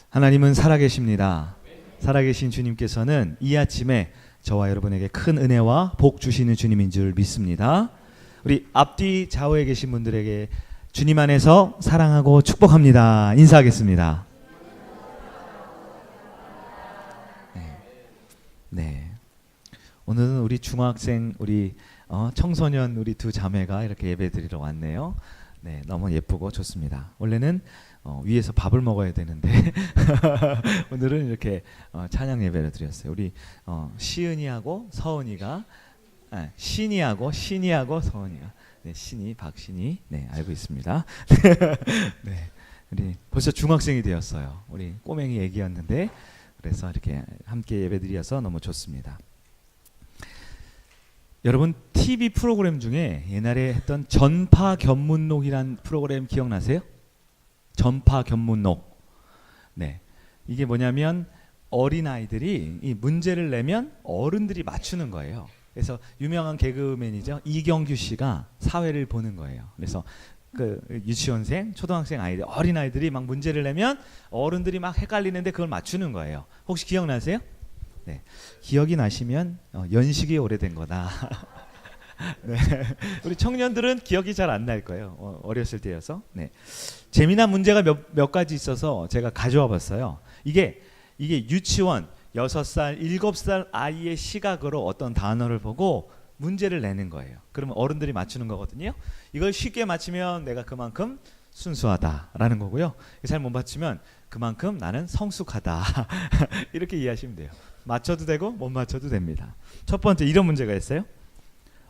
하나님은 살아계십니다. 살아계신 주님께서는 이 아침에 저와 여러분에게 큰 은혜와 복 주시는 주님인 줄 믿습니다. 우리 앞뒤 좌우에 계신 분들에게 주님 안에서 사랑하고 축복합니다. 인사하겠습니다. 네. 오늘은 우리 중학생, 우리 청소년 우리 두 자매가 이렇게 예배드리러 왔네요. 네, 너무 예쁘고 좋습니다. 원래는 위에서 밥을 먹어야 되는데 오늘은 이렇게 찬양 예배를 드렸어요. 우리 시은이하고 서은이가 신이하고 서은이가 네, 신이 박신이 네, 알고 있습니다. 네, 우리 벌써 중학생이 되었어요. 우리 꼬맹이 애기였는데 그래서 이렇게 함께 예배드려서 너무 좋습니다. 여러분 TV 프로그램 중에 옛날에 했던 전파견문록이란 프로그램 기억나세요? 전파견문록. 네, 이게 뭐냐면 어린아이들이 이 문제를 내면 어른들이 맞추는 거예요. 그래서 유명한 개그맨이죠, 이경규 씨가 사회를 보는 거예요. 그래서 그 유치원생, 초등학생 아이들, 어린아이들이 막 문제를 내면 어른들이 막 헷갈리는데 그걸 맞추는 거예요. 혹시 기억나세요? 네, 기억이 나시면 연식이 오래된 거다. 네, 우리 청년들은 기억이 잘 안 날 거예요. 어렸을 때여서. 네, 재미난 문제가 몇 가지 있어서 제가 가져와 봤어요. 이게 유치원 6살, 7살 아이의 시각으로 어떤 단어를 보고 문제를 내는 거예요. 그러면 어른들이 맞추는 거거든요. 이걸 쉽게 맞추면 내가 그만큼 순수하다라는 거고요. 잘 못 맞추면 그만큼 나는 성숙하다. 이렇게 이해하시면 돼요. 맞춰도 되고 못 맞춰도 됩니다. 첫 번째 이런 문제가 있어요.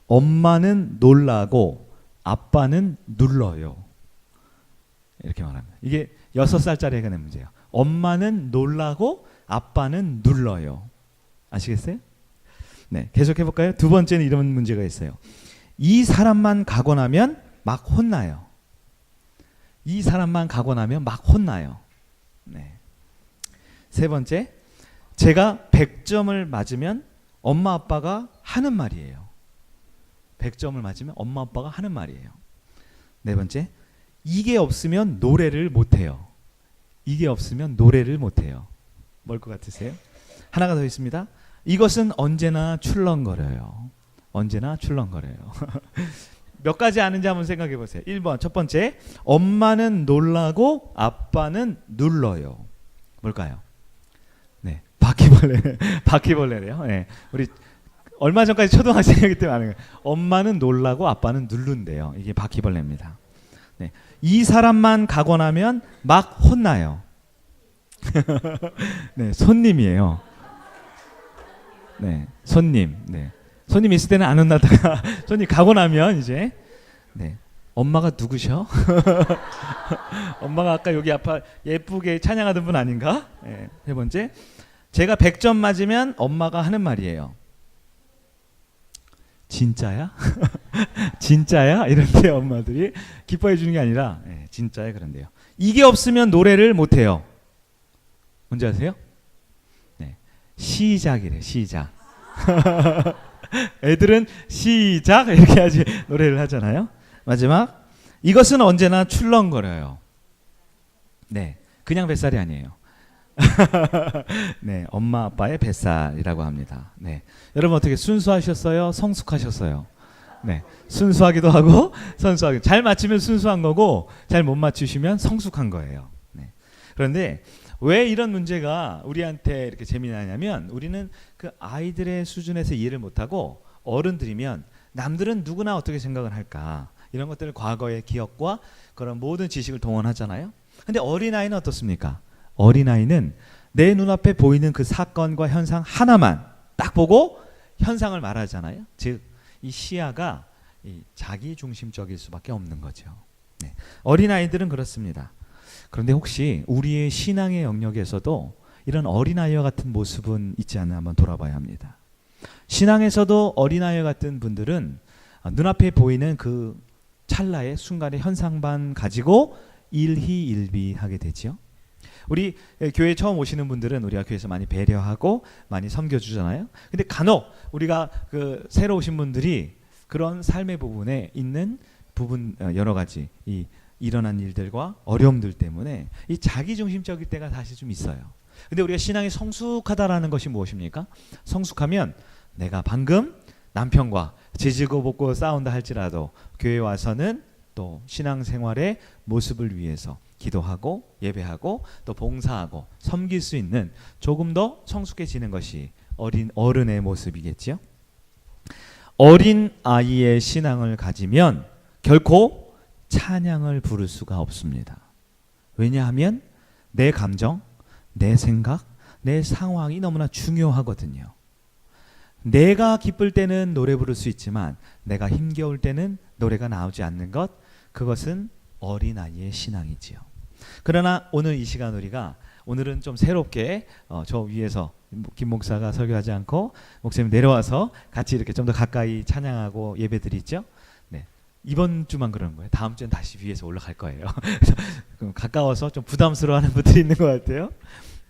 엄마는 놀라고 아빠는 눌러요. 이렇게 말합니다. 이게 6살짜리 애가 낸 문제예요. 엄마는 놀라고 아빠는 눌러요. 아시겠어요? 네, 계속 해볼까요? 두 번째는 이런 문제가 있어요. 이 사람만 가고 나면 막 혼나요. 이 사람만 가고 나면 막 혼나요. 네. 세 번째, 제가 100점을 맞으면 엄마 아빠가 하는 말이에요. 100점을 맞으면 엄마 아빠가 하는 말이에요. 네 번째, 이게 없으면 노래를 못해요. 이게 없으면 노래를 못해요. 뭘 것 같으세요? 하나가 더 있습니다. 이것은 언제나 출렁거려요. 언제나 출렁거려요. 몇 가지 아는지 한번 생각해 보세요. 1번 첫 번째, 엄마는 놀라고 아빠는 눌러요. 뭘까요? 네, 바퀴벌레래요. 네, 우리 얼마 전까지 초등학생이기 때문에 아는 거예요. 엄마는 놀라고 아빠는 누른대요. 이게 바퀴벌레입니다. 네, 이 사람만 가고 나면 막 혼나요. 네, 손님이에요. 네, 손님. 네, 손님 있을 때는 안 혼나다가 손님 가고 나면 이제 네, 엄마가 누구셔? 엄마가 아까 여기 앞에 예쁘게 찬양하던 분 아닌가? 네, 세 번째, 제가 100점 맞으면 엄마가 하는 말이에요. 진짜야? 진짜야? 이런데 엄마들이 기뻐해 주는 게 아니라 네, 진짜야 그런데요. 이게 없으면 노래를 못해요. 뭔지 아세요? 네, 시작이래. 시작. 애들은 시작 이렇게 하지 노래를 하잖아요. 마지막, 이것은 언제나 출렁거려요. 네, 그냥 뱃살이 아니에요. 네, 엄마 아빠의 뱃살이라고 합니다. 네, 여러분 어떻게 순수하셨어요? 성숙하셨어요? 네, 순수하기도 하고 선수하기도. 잘 맞추면 순수한 거고 잘 못 맞추시면 성숙한 거예요. 네, 그런데 왜 이런 문제가 우리한테 이렇게 재미나냐면 우리는 그 아이들의 수준에서 이해를 못하고 어른들이면 남들은 누구나 어떻게 생각을 할까 이런 것들을 과거의 기억과 그런 모든 지식을 동원하잖아요. 근데 어린아이는 어떻습니까? 어린아이는 내 눈앞에 보이는 그 사건과 현상 하나만 딱 보고 현상을 말하잖아요. 즉 이 시야가 이 자기 중심적일 수밖에 없는 거죠. 네. 어린아이들은 그렇습니다. 그런데 혹시 우리의 신앙의 영역에서도 이런 어린아이와 같은 모습은 있지 않나 한번 돌아봐야 합니다. 신앙에서도 어린아이와 같은 분들은 눈앞에 보이는 그 찰나의 순간의 현상만 가지고 일희일비하게 되죠. 우리 교회 처음 오시는 분들은 우리가 교회에서 많이 배려하고 많이 섬겨주잖아요. 근데 간혹 우리가 그 새로 오신 분들이 그런 삶의 부분에 있는 부분 여러 가지 이 일어난 일들과 어려움들 때문에 이 자기중심적일 때가 사실 좀 있어요. 근데 우리가 신앙이 성숙하다라는 것이 무엇입니까? 성숙하면 내가 방금 남편과 지지고 볶고 싸운다 할지라도 교회 와서는 또 신앙생활의 모습을 위해서 기도하고 예배하고 또 봉사하고 섬길 수 있는 조금 더 성숙해지는 것이 어른의 모습이겠지요. 어린 아이의 신앙을 가지면 결코 찬양을 부를 수가 없습니다. 왜냐하면 내 감정, 내 생각, 내 상황이 너무나 중요하거든요. 내가 기쁠 때는 노래 부를 수 있지만 내가 힘겨울 때는 노래가 나오지 않는 것, 그것은 어린아이의 신앙이지요. 그러나 오늘 이 시간 우리가 오늘은 좀 새롭게 저 위에서 김 목사가 설교하지 않고 목사님 내려와서 같이 이렇게 좀 더 가까이 찬양하고 예배드리죠. 네. 이번 주만 그러는 거예요. 다음 주엔 다시 위에서 올라갈 거예요. 가까워서 좀 부담스러워하는 분들이 있는 것 같아요.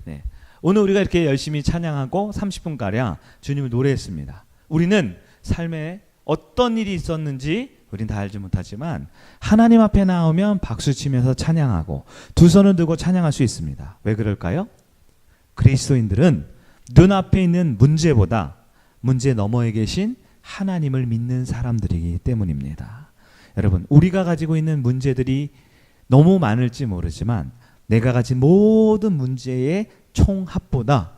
네. 오늘 우리가 이렇게 열심히 찬양하고 30분가량 주님을 노래했습니다. 우리는 삶에 어떤 일이 있었는지 우린 다 알지 못하지만 하나님 앞에 나오면 박수치면서 찬양하고 두 손을 들고 찬양할 수 있습니다. 왜 그럴까요? 그리스도인들은 눈앞에 있는 문제보다 문제 너머에 계신 하나님을 믿는 사람들이기 때문입니다. 여러분, 우리가 가지고 있는 문제들이 너무 많을지 모르지만 내가 가진 모든 문제의 총합보다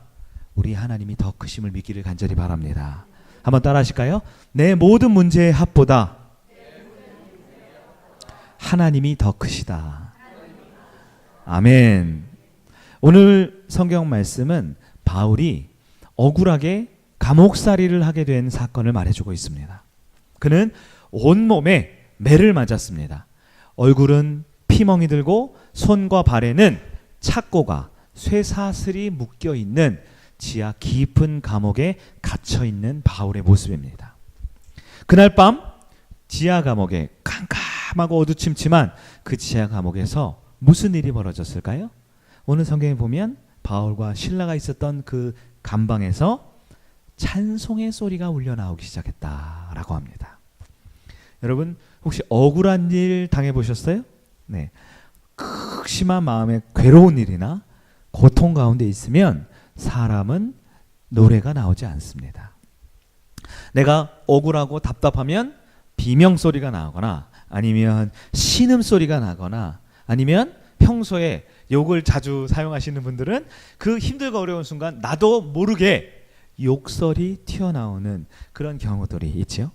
우리 하나님이 더 크심을 믿기를 간절히 바랍니다. 한번 따라 하실까요? 내 모든 문제의 합보다 하나님이 더 크시다. 아멘. 오늘 성경 말씀은 바울이 억울하게 감옥살이를 하게 된 사건을 말해주고 있습니다. 그는 온몸에 매를 맞았습니다. 얼굴은 피멍이 들고 손과 발에는 착고가 쇠사슬이 묶여있는 지하 깊은 감옥에 갇혀있는 바울의 모습입니다. 그날 밤 지하 감옥에 캄캄하고 어두침침한 그 지하 감옥에서 무슨 일이 벌어졌을까요? 오늘 성경에 보면 바울과 실라가 있었던 그 감방에서 찬송의 소리가 울려 나오기 시작했다라고 합니다. 여러분, 혹시 억울한 일 당해보셨어요? 네. 극심한 마음의 괴로운 일이나 고통 가운데 있으면 사람은 노래가 나오지 않습니다. 내가 억울하고 답답하면 비명소리가 나거나 아니면 신음소리가 나거나 아니면 평소에 욕을 자주 사용하시는 분들은 그 힘들고 어려운 순간 나도 모르게 욕설이 튀어나오는 그런 경우들이 있죠.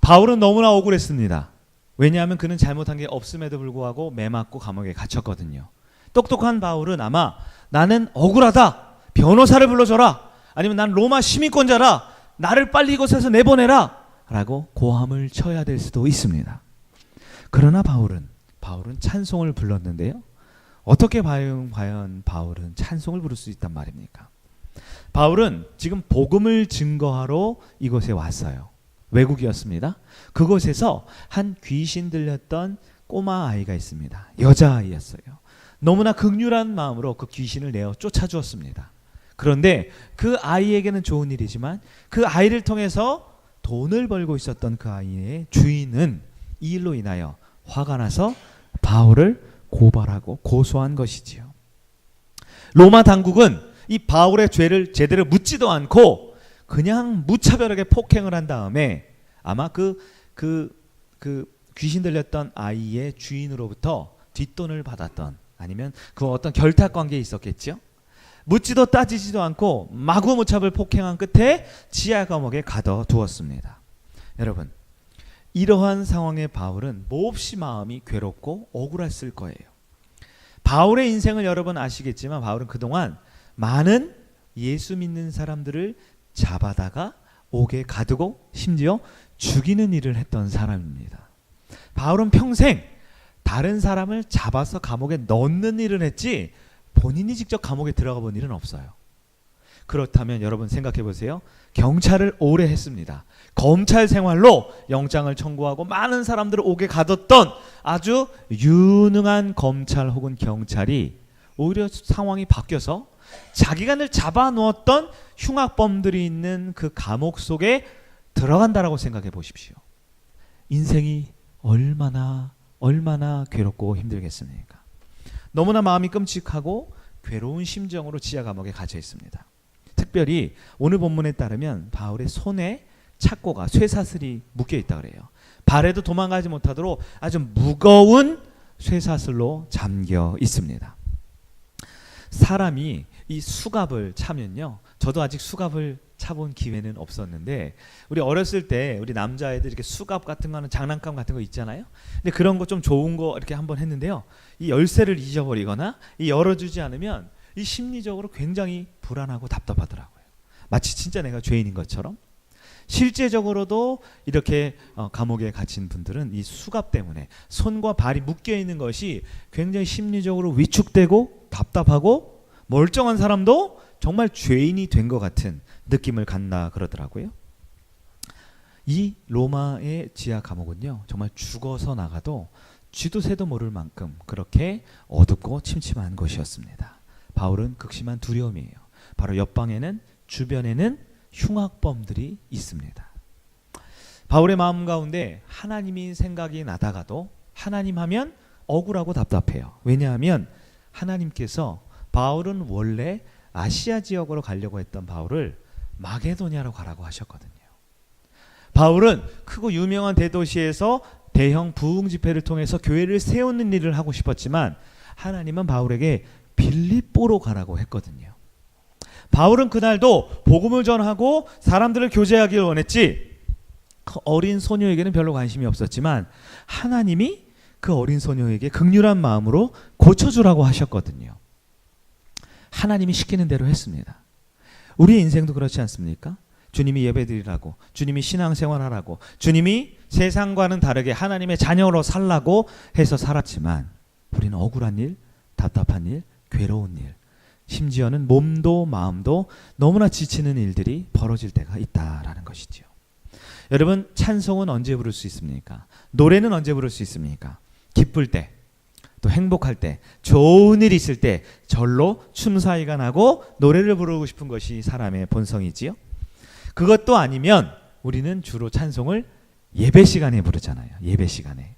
바울은 너무나 억울했습니다. 왜냐하면 그는 잘못한 게 없음에도 불구하고 매 맞고 감옥에 갇혔거든요. 똑똑한 바울은 아마 나는 억울하다, 변호사를 불러줘라, 아니면 난 로마 시민권자라, 나를 빨리 이곳에서 내보내라 라고 고함을 쳐야 될 수도 있습니다. 그러나 바울은 찬송을 불렀는데요. 어떻게 과연 바울은 찬송을 부를 수 있단 말입니까? 바울은 지금 복음을 증거하러 이곳에 왔어요. 외국이었습니다. 그곳에서 한 귀신 들렸던 꼬마 아이가 있습니다. 여자아이였어요. 너무나 극률한 마음으로 그 귀신을 내어 쫓아주었습니다. 그런데 그 아이에게는 좋은 일이지만 그 아이를 통해서 돈을 벌고 있었던 그 아이의 주인은 이 일로 인하여 화가 나서 바울을 고발하고 고소한 것이지요. 로마 당국은 이 바울의 죄를 제대로 묻지도 않고 그냥 무차별하게 폭행을 한 다음에 아마 그 귀신 들렸던 아이의 주인으로부터 뒷돈을 받았던 아니면 그 어떤 결탁 관계에 있었겠죠. 묻지도 따지지도 않고 마구무차별 폭행한 끝에 지하 감옥에 가둬두었습니다. 여러분, 이러한 상황의 바울은 몹시 마음이 괴롭고 억울했을 거예요. 바울의 인생을 여러분 아시겠지만 바울은 그동안 많은 예수 믿는 사람들을 잡아다가 옥에 가두고 심지어 죽이는 일을 했던 사람입니다. 바울은 평생 다른 사람을 잡아서 감옥에 넣는 일을 했지 본인이 직접 감옥에 들어가 본 일은 없어요. 그렇다면 여러분 생각해 보세요. 경찰을 오래 했습니다. 검찰 생활로 영장을 청구하고 많은 사람들을 옥에 가뒀던 아주 유능한 검찰 혹은 경찰이 오히려 상황이 바뀌어서 자기가 늘 잡아놓았던 흉악범들이 있는 그 감옥 속에 들어간다라고 생각해 보십시오. 인생이 얼마나 얼마나 괴롭고 힘들겠습니까? 너무나 마음이 끔찍하고 괴로운 심정으로 지하 감옥에 갇혀 있습니다. 특별히 오늘 본문에 따르면 바울의 손에 착고가 쇠사슬이 묶여 있다 그래요. 발에도 도망가지 못하도록 아주 무거운 쇠사슬로 잠겨 있습니다. 사람이 이 수갑을 차면요, 저도 아직 수갑을 차본 기회는 없었는데 우리 어렸을 때 우리 남자애들 이렇게 수갑 같은 거 하는 장난감 같은 거 있잖아요. 근데 그런 거 좀 좋은 거 이렇게 한번 했는데요, 이 열쇠를 잊어버리거나 이 열어주지 않으면 이 심리적으로 굉장히 불안하고 답답하더라고요. 마치 진짜 내가 죄인인 것처럼. 실제적으로도 이렇게 감옥에 갇힌 분들은 이 수갑 때문에 손과 발이 묶여 있는 것이 굉장히 심리적으로 위축되고 답답하고, 멀쩡한 사람도 정말 죄인이 된 것 같은 느낌을 갖나 그러더라고요. 이 로마의 지하 감옥은요, 정말 죽어서 나가도 쥐도 새도 모를 만큼 그렇게 어둡고 침침한 곳이었습니다. 바울은 극심한 두려움이에요. 바로 옆방에는, 주변에는 흉악범들이 있습니다. 바울의 마음 가운데 하나님이 생각이 나다가도 하나님 하면 억울하고 답답해요. 왜냐하면 하나님께서 바울은 원래 아시아 지역으로 가려고 했던 바울을 마게도냐로 가라고 하셨거든요. 바울은 크고 유명한 대도시에서 대형 부흥 집회를 통해서 교회를 세우는 일을 하고 싶었지만 하나님은 바울에게 빌립보로 가라고 했거든요. 바울은 그날도 복음을 전하고 사람들을 교제하기를 원했지, 그 어린 소녀에게는 별로 관심이 없었지만 하나님이 그 어린 소녀에게 긍휼한 마음으로 고쳐주라고 하셨거든요. 하나님이 시키는 대로 했습니다. 우리의 인생도 그렇지 않습니까? 주님이 예배드리라고, 주님이 신앙생활하라고, 주님이 세상과는 다르게 하나님의 자녀로 살라고 해서 살았지만 우리는 억울한 일, 답답한 일, 괴로운 일, 심지어는 몸도 마음도 너무나 지치는 일들이 벌어질 때가 있다라는 것이죠. 여러분, 찬송은 언제 부를 수 있습니까? 노래는 언제 부를 수 있습니까? 기쁠 때, 또 행복할 때, 좋은 일이 있을 때 절로 춤사위가 나고 노래를 부르고 싶은 것이 사람의 본성이지요. 그것도 아니면 우리는 주로 찬송을 예배 시간에 부르잖아요. 예배 시간에.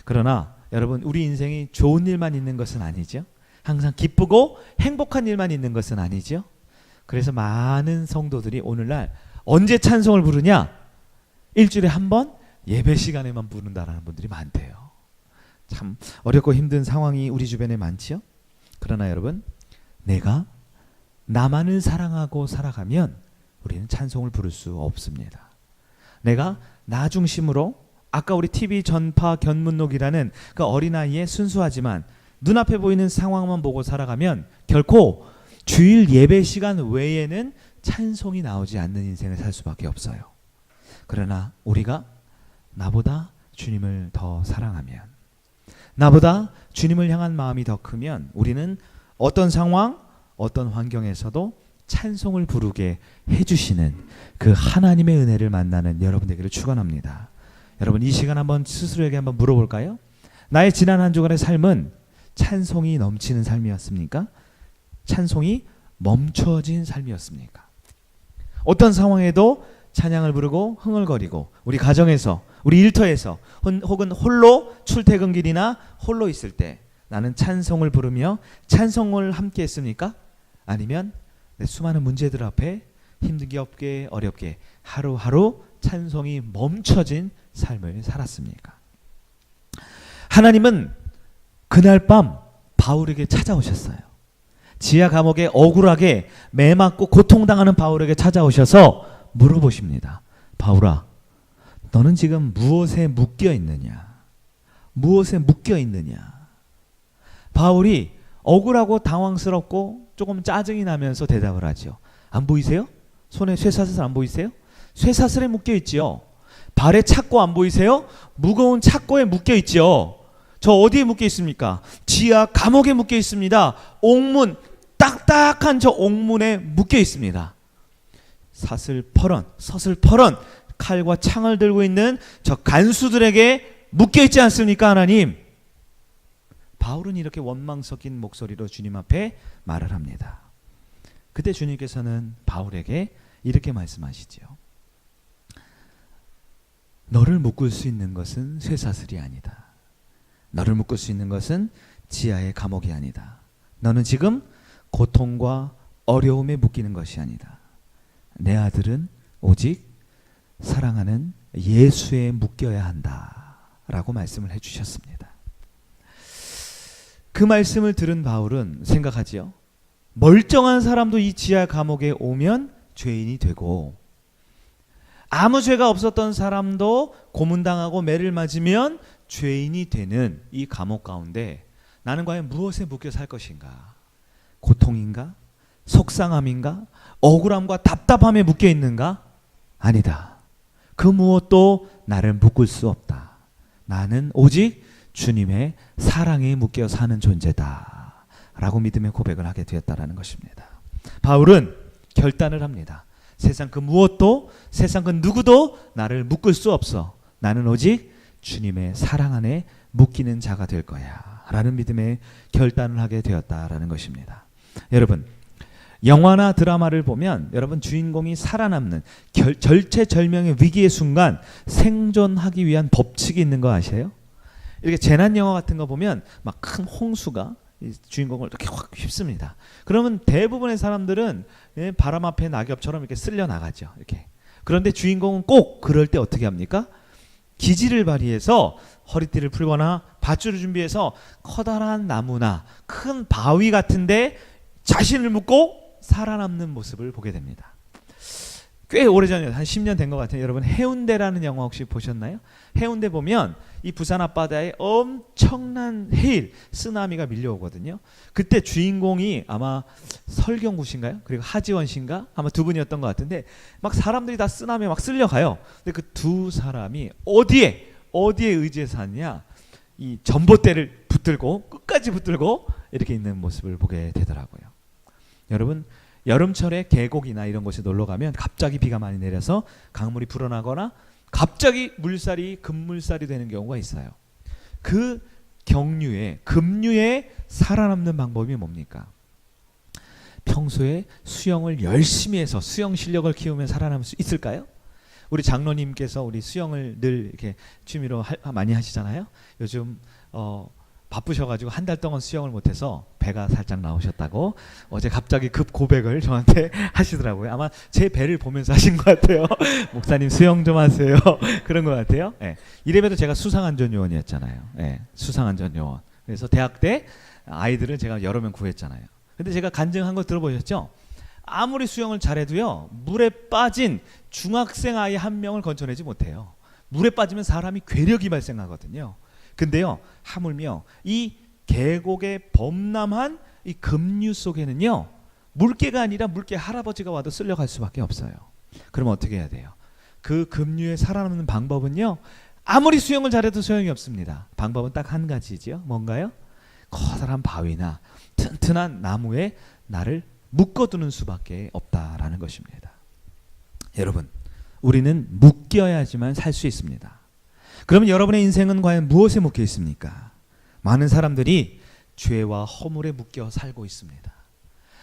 그러나 여러분, 우리 인생이 좋은 일만 있는 것은 아니죠. 항상 기쁘고 행복한 일만 있는 것은 아니죠. 그래서 많은 성도들이 오늘날 언제 찬송을 부르냐? 일주일에 한 번 예배 시간에만 부른다라는 분들이 많대요. 참 어렵고 힘든 상황이 우리 주변에 많지요. 그러나 여러분, 내가 나만을 사랑하고 살아가면 우리는 찬송을 부를 수 없습니다. 내가 나 중심으로, 아까 우리 TV 전파 견문록이라는 그 어린아이의 순수하지만 눈앞에 보이는 상황만 보고 살아가면 결코 주일 예배 시간 외에는 찬송이 나오지 않는 인생을 살 수밖에 없어요. 그러나 우리가 나보다 주님을 더 사랑하면, 나보다 주님을 향한 마음이 더 크면 우리는 어떤 상황, 어떤 환경에서도 찬송을 부르게 해주시는 그 하나님의 은혜를 만나는 여러분 되기를 축원합니다. 여러분, 이 시간 한번 스스로에게 한번 물어볼까요? 나의 지난 한 주간의 삶은 찬송이 넘치는 삶이었습니까? 찬송이 멈춰진 삶이었습니까? 어떤 상황에도 찬양을 부르고 흥얼거리고, 우리 가정에서, 우리 일터에서, 혹은 홀로 출퇴근길이나 홀로 있을 때 나는 찬송을 부르며 찬송을 함께 했습니까? 아니면 내 수많은 문제들 앞에 힘들게 없게 어렵게 하루하루 찬송이 멈춰진 삶을 살았습니까? 하나님은 그날 밤 바울에게 찾아오셨어요. 지하 감옥에 억울하게 매맞고 고통당하는 바울에게 찾아오셔서 물어보십니다. 바울아, 너는 지금 무엇에 묶여 있느냐? 무엇에 묶여 있느냐? 바울이 억울하고 당황스럽고 조금 짜증이 나면서 대답을 하죠. 안 보이세요? 손에 쇠사슬 안 보이세요? 쇠사슬에 묶여 있지요. 발에 착고 안 보이세요? 무거운 착고에 묶여 있지요. 저 어디에 묶여 있습니까? 지하 감옥에 묶여 있습니다. 옥문, 딱딱한 저 옥문에 묶여 있습니다. 서슬퍼런 칼과 창을 들고 있는 저 간수들에게 묶여 있지 않습니까, 하나님? 바울은 이렇게 원망 섞인 목소리로 주님 앞에 말을 합니다. 그때 주님께서는 바울에게 이렇게 말씀하시죠. 너를 묶을 수 있는 것은 쇠사슬이 아니다. 너를 묶을 수 있는 것은 지하의 감옥이 아니다. 너는 지금 고통과 어려움에 묶이는 것이 아니다. 내 아들은 오직 사랑하는 예수에 묶여야 한다 라고 말씀을 해주셨습니다. 그 말씀을 들은 바울은 생각하지요. 멀쩡한 사람도 이 지하 감옥에 오면 죄인이 되고, 아무 죄가 없었던 사람도 고문당하고 매를 맞으면 죄인이 되는 이 감옥 가운데 나는 과연 무엇에 묶여 살 것인가? 고통인가? 속상함인가? 억울함과 답답함에 묶여 있는가? 아니다. 그 무엇도 나를 묶을 수 없다. 나는 오직 주님의 사랑에 묶여 사는 존재다 라고 믿음의 고백을 하게 되었다라는 것입니다. 바울은 결단을 합니다. 세상 그 무엇도, 세상 그 누구도 나를 묶을 수 없어. 나는 오직 주님의 사랑 안에 묶이는 자가 될 거야 라는 믿음의 결단을 하게 되었다라는 것입니다. 여러분, 영화나 드라마를 보면 여러분 주인공이 살아남는 절체절명의 위기의 순간 생존하기 위한 법칙이 있는 거 아세요? 이렇게 재난 영화 같은 거 보면 막 큰 홍수가 이 주인공을 이렇게 확 휩습니다. 그러면 대부분의 사람들은 바람 앞에 낙엽처럼 이렇게 쓸려 나가죠. 이렇게. 그런데 주인공은 꼭 그럴 때 어떻게 합니까? 기지를 발휘해서 허리띠를 풀거나 밧줄을 준비해서 커다란 나무나 큰 바위 같은데 자신을 묶고 살아남는 모습을 보게 됩니다. 꽤 오래전에 한 10년 된 것 같아요. 여러분 해운대라는 영화 혹시 보셨나요? 해운대 보면 이 부산 앞바다에 엄청난 해일, 쓰나미가 밀려오거든요. 그때 주인공이 아마 설경구 씨인가요? 그리고 하지원 씨인가? 아마 두 분이었던 것 같은데 막 사람들이 다 쓰나미에 막 쓸려가요. 근데 그 두 사람이 어디에 의지해서 사느냐? 이 전봇대를 붙들고 끝까지 붙들고 이렇게 있는 모습을 보게 되더라고요. 여러분 여름철에 계곡이나 이런 곳에 놀러 가면 갑자기 비가 많이 내려서 강물이 불어나거나 갑자기 물살이 급물살이 되는 경우가 있어요. 그 급류에 살아남는 방법이 뭡니까? 평소에 수영을 열심히 해서 수영 실력을 키우면 살아남을 수 있을까요? 우리 장로님께서 우리 수영을 늘 이렇게 취미로 많이 하시잖아요. 요즘 바쁘셔가지고 한 달 동안 수영을 못해서 배가 살짝 나오셨다고 어제 갑자기 급 고백을 저한테 하시더라고요. 아마 제 배를 보면서 하신 것 같아요. 목사님 수영 좀 하세요. 그런 것 같아요. 네. 이래봬도 제가 수상안전요원이었잖아요. 네. 수상안전요원. 그래서 대학 때 아이들을 제가 여러 명 구했잖아요. 근데 제가 간증한 거 들어보셨죠? 아무리 수영을 잘해도요, 물에 빠진 중학생 아이 한 명을 건져내지 못해요. 물에 빠지면 사람이 괴력이 발생하거든요. 근데요, 하물며 이 계곡의 범람한 이 급류 속에는요, 물개가 아니라 물개 할아버지가 와도 쓸려갈 수밖에 없어요. 그럼 어떻게 해야 돼요? 그 급류에 살아남는 방법은요, 아무리 수영을 잘해도 소용이 없습니다. 방법은 딱 한 가지죠. 뭔가요? 커다란 바위나 튼튼한 나무에 나를 묶어두는 수밖에 없다라는 것입니다. 여러분, 우리는 묶여야지만 살 수 있습니다. 그러면 여러분의 인생은 과연 무엇에 묶여 있습니까? 많은 사람들이 죄와 허물에 묶여 살고 있습니다.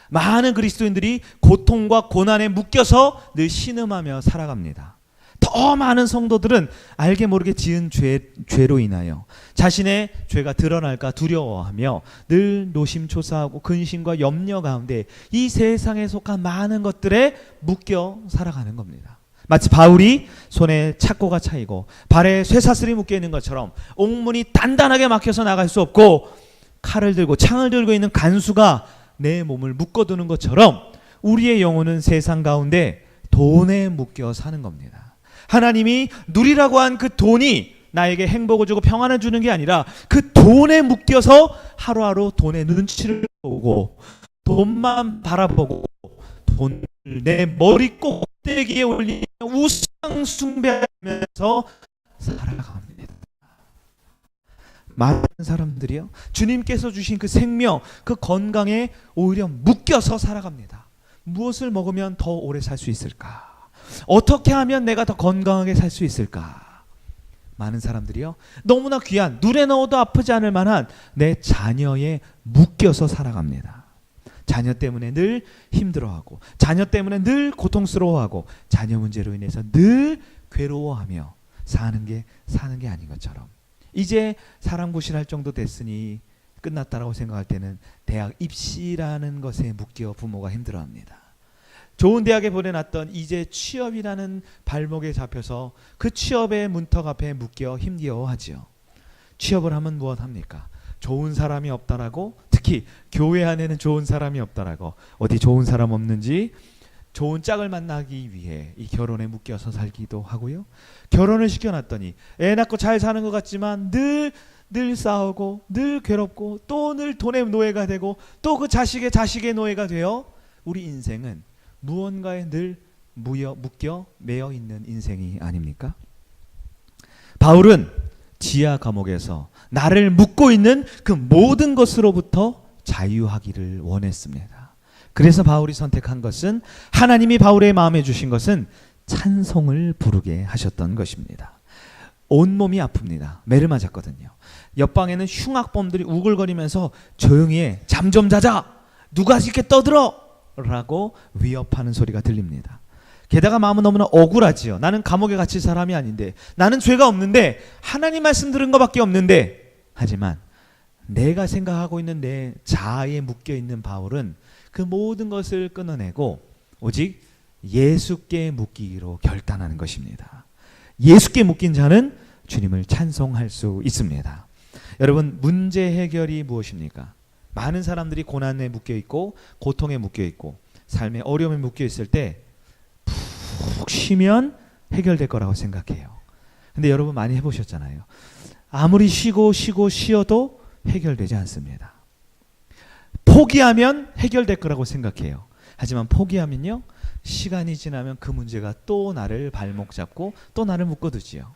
많은 그리스도인들이 고통과 고난에 묶여서 늘 신음하며 살아갑니다. 더 많은 성도들은 알게 모르게 지은 죄로 인하여 자신의 죄가 드러날까 두려워하며 늘 노심초사하고 근심과 염려 가운데 이 세상에 속한 많은 것들에 묶여 살아가는 겁니다. 마치 바울이 손에 착고가 차이고 발에 쇠사슬이 묶여 있는 것처럼 옥문이 단단하게 막혀서 나갈 수 없고 칼을 들고 창을 들고 있는 간수가 내 몸을 묶어두는 것처럼 우리의 영혼은 세상 가운데 돈에 묶여 사는 겁니다. 하나님이 누리라고 한 그 돈이 나에게 행복을 주고 평안을 주는 게 아니라 그 돈에 묶여서 하루하루 돈의 눈치를 보고 돈만 바라보고 돈을 내 머리 꼭대기에 올리며 우상 숭배하면서 살아갑니다. 많은 사람들이요, 주님께서 주신 그 생명, 그 건강에 오히려 묶여서 살아갑니다. 무엇을 먹으면 더 오래 살 수 있을까? 어떻게 하면 내가 더 건강하게 살 수 있을까? 많은 사람들이요, 너무나 귀한, 눈에 넣어도 아프지 않을 만한 내 자녀에 묶여서 살아갑니다. 자녀 때문에 늘 힘들어하고 자녀 때문에 늘 고통스러워하고 자녀 문제로 인해서 늘 괴로워하며 사는 게 아닌 것처럼 이제 사람 구실할 정도 됐으니 끝났다라고 생각할 때는 대학 입시라는 것에 묶여 부모가 힘들어합니다. 좋은 대학에 보내놨던 이제 취업이라는 발목에 잡혀서 그 취업의 문턱 앞에 묶여 힘겨워하지요. 취업을 하면 무엇합니까? 좋은 사람이 없다라고, 특히 교회 안에는 좋은 사람이 없다라고, 어디 좋은 사람 없는지 좋은 짝을 만나기 위해 이 결혼에 묶여서 살기도 하고요. 결혼을 시켜놨더니 애 낳고 잘 사는 것 같지만 늘 싸우고 늘 괴롭고 또 늘 돈의 노예가 되고 또 그 자식의 노예가 되어 우리 인생은 무언가에 늘 묶여 매여 있는 인생이 아닙니까? 바울은 지하 감옥에서 나를 묶고 있는 그 모든 것으로부터 자유하기를 원했습니다. 그래서 바울이 선택한 것은, 하나님이 바울의 마음에 주신 것은 찬송을 부르게 하셨던 것입니다. 온몸이 아픕니다. 매를 맞았거든요. 옆방에는 흉악범들이 우글거리면서 조용히 해, 잠 좀 자자, 누가 이렇게 떠들어 라고 위협하는 소리가 들립니다. 게다가 마음은 너무나 억울하지요. 나는 감옥에 갇힐 사람이 아닌데, 나는 죄가 없는데, 하나님 말씀 들은 것밖에 없는데, 하지만 내가 생각하고 있는 내 자아에 묶여있는 바울은 그 모든 것을 끊어내고 오직 예수께 묶이기로 결단하는 것입니다. 예수께 묶인 자는 주님을 찬송할 수 있습니다. 여러분, 문제 해결이 무엇입니까? 많은 사람들이 고난에 묶여있고 고통에 묶여있고 삶의 어려움에 묶여있을 때 푹 쉬면 해결될 거라고 생각해요. 근데 여러분 많이 해보셨잖아요. 아무리 쉬어도 해결되지 않습니다. 포기하면 해결될 거라고 생각해요. 하지만 포기하면요, 시간이 지나면 그 문제가 또 나를 발목 잡고 또 나를 묶어두지요.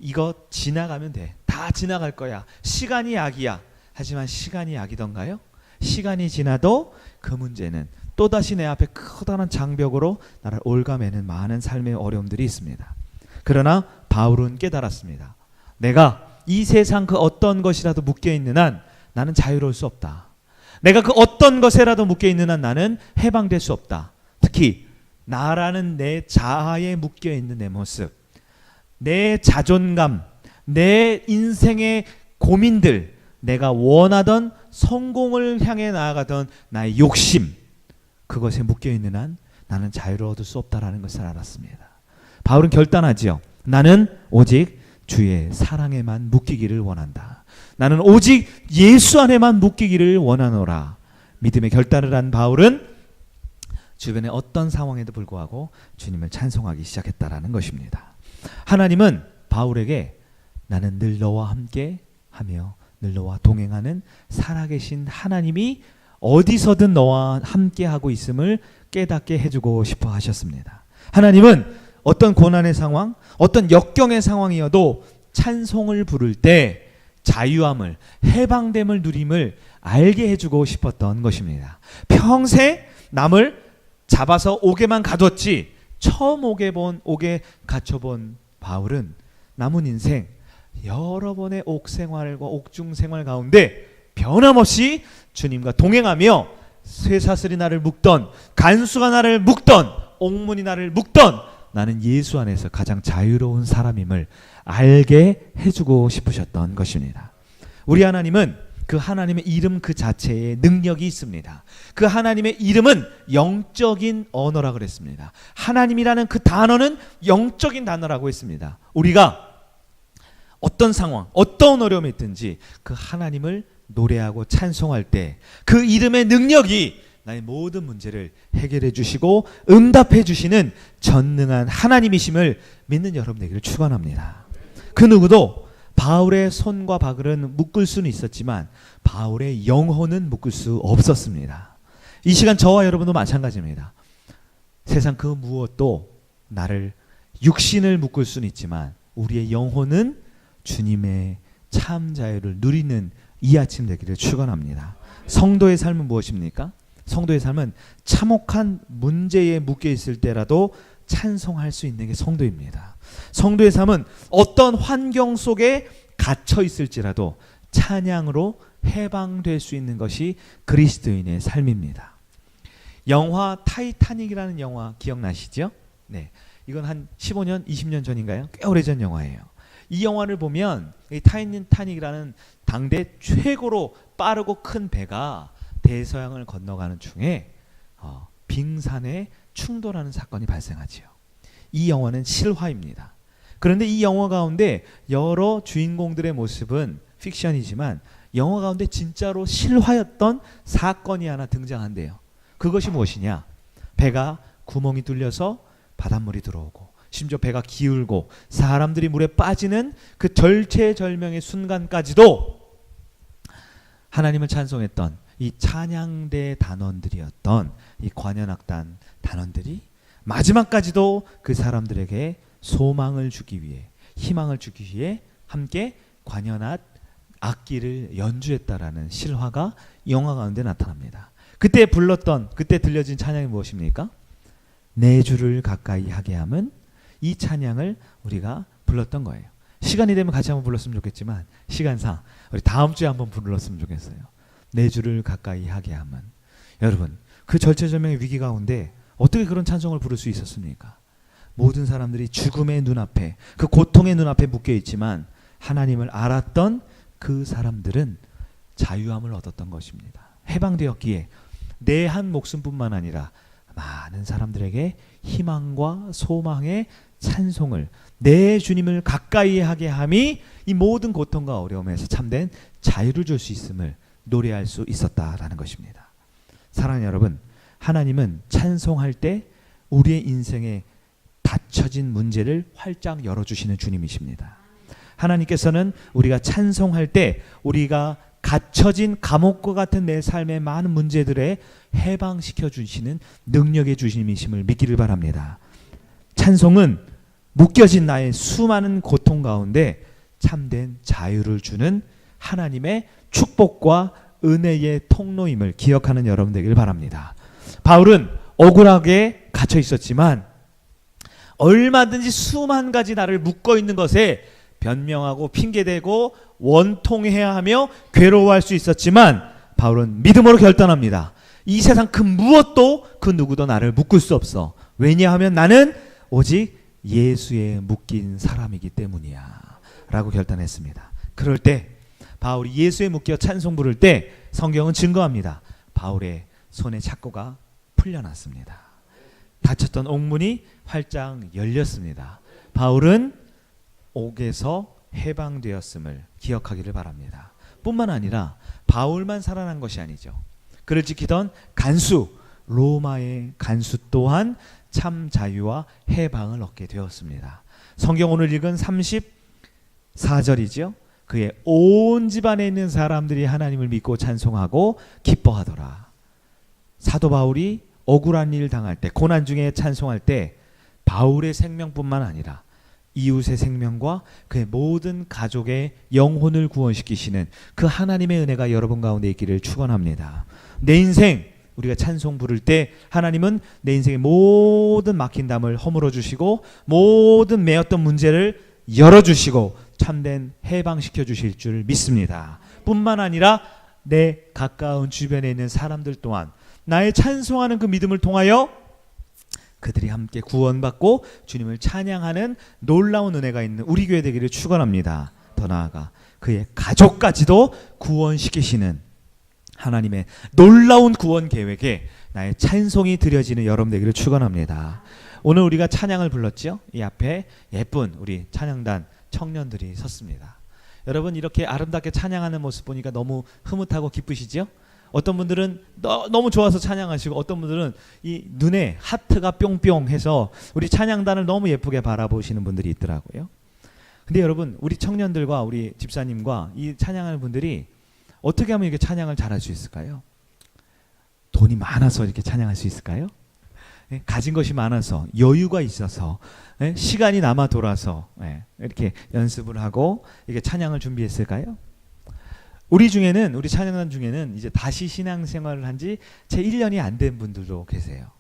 이거 지나가면 돼. 다 지나갈 거야. 시간이 약이야. 하지만 시간이 약이던가요? 시간이 지나도 그 문제는 또다시 내 앞에 커다란 장벽으로 나를 올가매는 많은 삶의 어려움들이 있습니다. 그러나 바울은 깨달았습니다. 내가 이 세상 그 어떤 것이라도 묶여있는 한 나는 자유로울 수 없다. 내가 그 어떤 것에라도 묶여있는 한 나는 해방될 수 없다. 특히 나라는 내 자아에 묶여있는 내 모습, 내 자존감, 내 인생의 고민들, 내가 원하던 성공을 향해 나아가던 나의 욕심, 그것에 묶여있는 한 나는 자유를 얻을 수 없다라는 것을 알았습니다. 바울은 결단하지요. 나는 오직 주의 사랑에만 묶이기를 원한다. 나는 오직 예수 안에만 묶이기를 원하노라. 믿음의 결단을 한 바울은 주변의 어떤 상황에도 불구하고 주님을 찬송하기 시작했다라는 것입니다. 하나님은 바울에게 나는 늘 너와 함께 하며 늘 너와 동행하는 살아계신 하나님이 어디서든 너와 함께 하고 있음을 깨닫게 해주고 싶어 하셨습니다. 하나님은 어떤 고난의 상황, 어떤 역경의 상황이어도 찬송을 부를 때 자유함을, 해방됨을 누림을 알게 해주고 싶었던 것입니다. 평생 남을 잡아서 옥에만 가뒀지 처음 옥에 갇혀본 바울은 남은 인생 여러 번의 옥 생활과 옥중 생활 가운데 변함없이 주님과 동행하며 쇠사슬이 나를 묶던, 간수가 나를 묶던, 옥문이 나를 묶던 나는 예수 안에서 가장 자유로운 사람임을 알게 해주고 싶으셨던 것입니다. 우리 하나님은 그 하나님의 이름 그 자체에 능력이 있습니다. 그 하나님의 이름은 영적인 언어라고 그랬습니다. 하나님이라는 그 단어는 영적인 단어라고 했습니다. 우리가 어떤 상황, 어떤 어려움이 있든지 그 하나님을 노래하고 찬송할 때 그 이름의 능력이 나의 모든 문제를 해결해 주시고 응답해 주시는 전능한 하나님이심을 믿는 여러분 되기를 축원합니다. 그 누구도 바울의 손과 발은 묶을 수는 있었지만 바울의 영혼은 묶을 수 없었습니다. 이 시간 저와 여러분도 마찬가지입니다. 세상 그 무엇도 나를, 육신을 묶을 수는 있지만 우리의 영혼은 주님의 참 자유를 누리는 이 아침 되기를 축원합니다. 성도의 삶은 무엇입니까? 성도의 삶은 참혹한 문제에 묶여 있을 때라도 찬송할 수 있는 게 성도입니다. 성도의 삶은 어떤 환경 속에 갇혀 있을지라도 찬양으로 해방될 수 있는 것이 그리스도인의 삶입니다. 영화 타이타닉이라는 영화 기억나시죠? 네, 이건 한 15년, 20년 전인가요? 꽤 오래전 영화예요. 이 영화를 보면 이 타이타닉이라는 당대 최고로 빠르고 큰 배가 대서양을 건너가는 중에 빙산에 충돌하는 사건이 발생하지요. 이 영화는 실화입니다. 그런데 이 영화 가운데 여러 주인공들의 모습은 픽션이지만 영화 가운데 진짜로 실화였던 사건이 하나 등장한대요. 그것이 무엇이냐? 배가 구멍이 뚫려서 바닷물이 들어오고 심지어 배가 기울고 사람들이 물에 빠지는 그 절체절명의 순간까지도 하나님을 찬송했던 이 찬양대 단원들이었던 이 관현악단 단원들이 마지막까지도 그 사람들에게 소망을 주기 위해, 희망을 주기 위해 함께 관현악 악기를 연주했다라는 실화가 영화 가운데 나타납니다. 그때 들려진 찬양이 무엇입니까? 내 주를 가까이 하게 함은, 이 찬양을 우리가 불렀던 거예요. 시간이 되면 같이 한번 불렀으면 좋겠지만 시간상 우리 다음 주에 한번 불렀으면 좋겠어요. 내 주를 가까이 하게 함은. 여러분, 그 절체절명의 위기 가운데 어떻게 그런 찬송을 부를 수 있었습니까? 모든 사람들이 죽음의 눈앞에, 그 고통의 눈앞에 묶여 있지만 하나님을 알았던 그 사람들은 자유함을 얻었던 것입니다. 해방되었기에 내 한 목숨뿐만 아니라 많은 사람들에게 희망과 소망의 찬송을, 내 주님을 가까이 하게 함이 이 모든 고통과 어려움에서 참된 자유를 줄 수 있음을 노래할 수 있었다라는 것입니다. 사랑하는 여러분, 하나님은 찬송할 때 우리의 인생에 닫혀진 문제를 활짝 열어주시는 주님이십니다. 하나님께서는 우리가 찬송할 때 우리가 갇혀진 감옥과 같은 내 삶의 많은 문제들에 해방시켜 주시는 능력의 주님이심을 믿기를 바랍니다. 찬송은 묶여진 나의 수많은 고통 가운데 참된 자유를 주는 하나님의 축복과 은혜의 통로임을 기억하는 여러분 되길 바랍니다. 바울은 억울하게 갇혀 있었지만 얼마든지 수만 가지 나를 묶어 있는 것에 변명하고 핑계대고 원통해야 하며 괴로워할 수 있었지만 바울은 믿음으로 결단합니다. 이 세상 그 무엇도 그 누구도 나를 묶을 수 없어. 왜냐하면 나는 오직 예수에 묶인 사람이기 때문이야 라고 결단했습니다. 그럴 때 바울이 예수에 묶여 찬송 부를 때 성경은 증거합니다. 바울의 손에 착고가 풀려났습니다. 닫혔던 옥문이 활짝 열렸습니다. 바울은 옥에서 해방되었음을 기억하기를 바랍니다. 뿐만 아니라 바울만 살아난 것이 아니죠. 그를 지키던 간수, 로마의 간수 또한 참 자유와 해방을 얻게 되었습니다. 성경 오늘 읽은 34절이죠. 그의 온 집안에 있는 사람들이 하나님을 믿고 찬송하고 기뻐하더라. 사도 바울이 억울한 일 당할 때, 고난 중에 찬송할 때 바울의 생명뿐만 아니라 이웃의 생명과 그의 모든 가족의 영혼을 구원시키시는 그 하나님의 은혜가 여러분 가운데 있기를 축원합니다. 내 인생 우리가 찬송 부를 때 하나님은 내 인생의 모든 막힌 담을 허물어 주시고 모든 매였던 문제를 열어주시고 참된 해방시켜 주실 줄 믿습니다. 뿐만 아니라 내 가까운 주변에 있는 사람들 또한 나의 찬송하는 그 믿음을 통하여 그들이 함께 구원받고 주님을 찬양하는 놀라운 은혜가 있는 우리 교회 되기를 축원합니다. 더 나아가 그의 가족까지도 구원시키시는 하나님의 놀라운 구원 계획에 나의 찬송이 드려지는 여러분 되기를 축원합니다. 오늘 우리가 찬양을 불렀죠. 이 앞에 예쁜 우리 찬양단 청년들이 섰습니다. 여러분 이렇게 아름답게 찬양하는 모습 보니까 너무 흐뭇하고 기쁘시죠? 어떤 분들은 너무 좋아서 찬양하시고 어떤 분들은 이 눈에 하트가 뿅뿅해서 우리 찬양단을 너무 예쁘게 바라보시는 분들이 있더라고요. 근데 여러분 우리 청년들과 우리 집사님과 이 찬양하는 분들이 어떻게 하면 이렇게 찬양을 잘할 수 있을까요? 돈이 많아서 이렇게 찬양할 수 있을까요? 가진 것이 많아서 여유가 있어서 시간이 남아 돌아서 이렇게 연습을 하고 이렇게 찬양을 준비했을까요? 우리 찬양단 중에는 이제 다시 신앙생활을 한 지 채 1년이 안 된 분들도 계세요.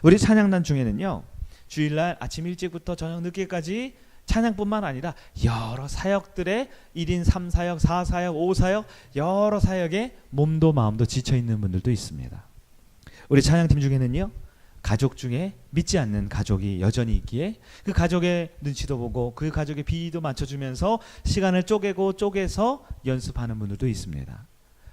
우리 찬양단 중에는요, 주일날 아침 일찍부터 저녁 늦게까지 찬양뿐만 아니라 여러 사역들의 1인 3사역, 4사역, 5사역 여러 사역에 몸도 마음도 지쳐 있는 분들도 있습니다. 우리 찬양팀 중에는요, 가족 중에 믿지 않는 가족이 여전히 있기에 그 가족의 눈치도 보고 그 가족의 비위도 맞춰주면서 시간을 쪼개서 연습하는 분들도 있습니다.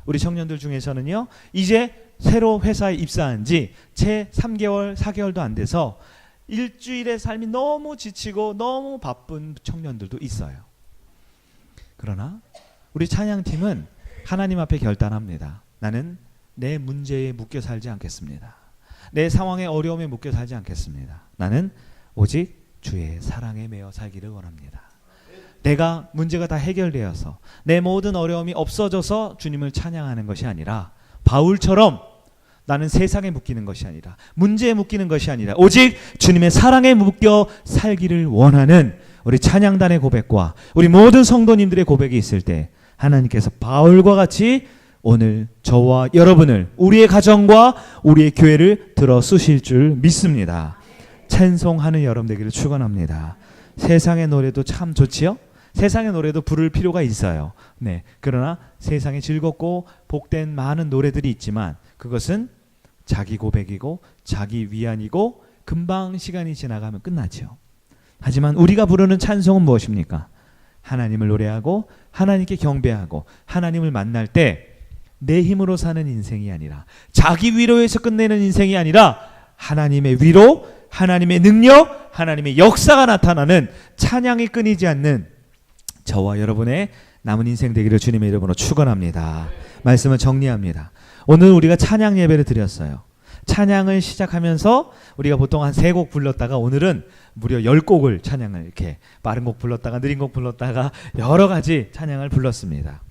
우리 청년들 중에서는요, 이제 새로 회사에 입사한 지 채 3개월, 4개월도 안 돼서 일주일의 삶이 너무 지치고 너무 바쁜 청년들도 있어요. 그러나 우리 찬양팀은 하나님 앞에 결단합니다. 나는 내 문제에 묶여 살지 않겠습니다. 내 상황의 어려움에 묶여 살지 않겠습니다. 나는 오직 주의 사랑에 매여 살기를 원합니다. 내가 문제가 다 해결되어서 내 모든 어려움이 없어져서 주님을 찬양하는 것이 아니라 바울처럼 나는 세상에 묶이는 것이 아니라 문제에 묶이는 것이 아니라 오직 주님의 사랑에 묶여 살기를 원하는 우리 찬양단의 고백과 우리 모든 성도님들의 고백이 있을 때 하나님께서 바울과 같이 오늘 저와 여러분을 우리의 가정과 우리의 교회를 들어 쓰실 줄 믿습니다. 찬송하는 여러분 되기를 축원합니다. 세상의 노래도 참 좋지요? 세상의 노래도 부를 필요가 있어요. 네. 그러나 세상에 즐겁고 복된 많은 노래들이 있지만 그것은 자기 고백이고 자기 위안이고 금방 시간이 지나가면 끝나죠. 하지만 우리가 부르는 찬송은 무엇입니까? 하나님을 노래하고 하나님께 경배하고 하나님을 만날 때 내 힘으로 사는 인생이 아니라 자기 위로에서 끝내는 인생이 아니라 하나님의 위로, 하나님의 능력, 하나님의 역사가 나타나는 찬양이 끊이지 않는 저와 여러분의 남은 인생 되기를 주님의 이름으로 축원합니다. 말씀을 정리합니다. 오늘 우리가 찬양 예배를 드렸어요. 찬양을 시작하면서 우리가 보통 한 3곡 불렀다가 오늘은 무려 10곡을 찬양을 이렇게 빠른 곡 불렀다가 느린 곡 불렀다가 여러 가지 찬양을 불렀습니다.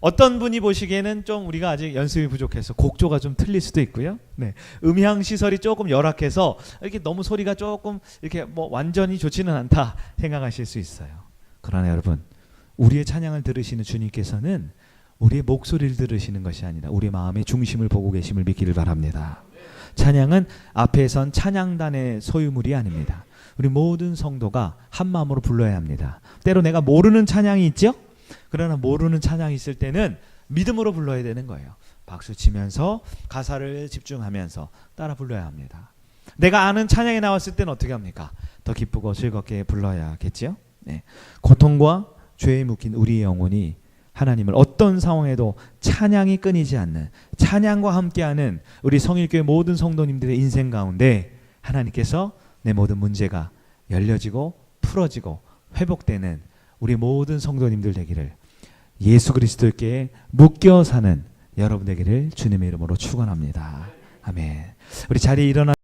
어떤 분이 보시기에는 좀 우리가 아직 연습이 부족해서 곡조가 좀 틀릴 수도 있고요. 네. 음향 시설이 조금 열악해서 이렇게 너무 소리가 조금 이렇게 뭐 완전히 좋지는 않다 생각하실 수 있어요. 그러나 여러분, 우리의 찬양을 들으시는 주님께서는 우리의 목소리를 들으시는 것이 아니라 우리 마음의 중심을 보고 계심을 믿기를 바랍니다. 찬양은 앞에 선 찬양단의 소유물이 아닙니다. 우리 모든 성도가 한 마음으로 불러야 합니다. 때로 내가 모르는 찬양이 있죠? 그러나 모르는 찬양이 있을 때는 믿음으로 불러야 되는 거예요. 박수 치면서 가사를 집중하면서 따라 불러야 합니다. 내가 아는 찬양이 나왔을 때는 어떻게 합니까? 더 기쁘고 즐겁게 불러야겠지요? 네. 고통과 죄에 묶인 우리의 영혼이 하나님을 어떤 상황에도 찬양이 끊이지 않는 찬양과 함께하는 우리 성일교회 모든 성도님들의 인생 가운데 하나님께서 내 모든 문제가 열려지고 풀어지고 회복되는 우리 모든 성도님들 되기를 예수 그리스도께 묶여 사는 여러분 되기를 주님의 이름으로 축원합니다. 아멘. 우리 자리에 일어나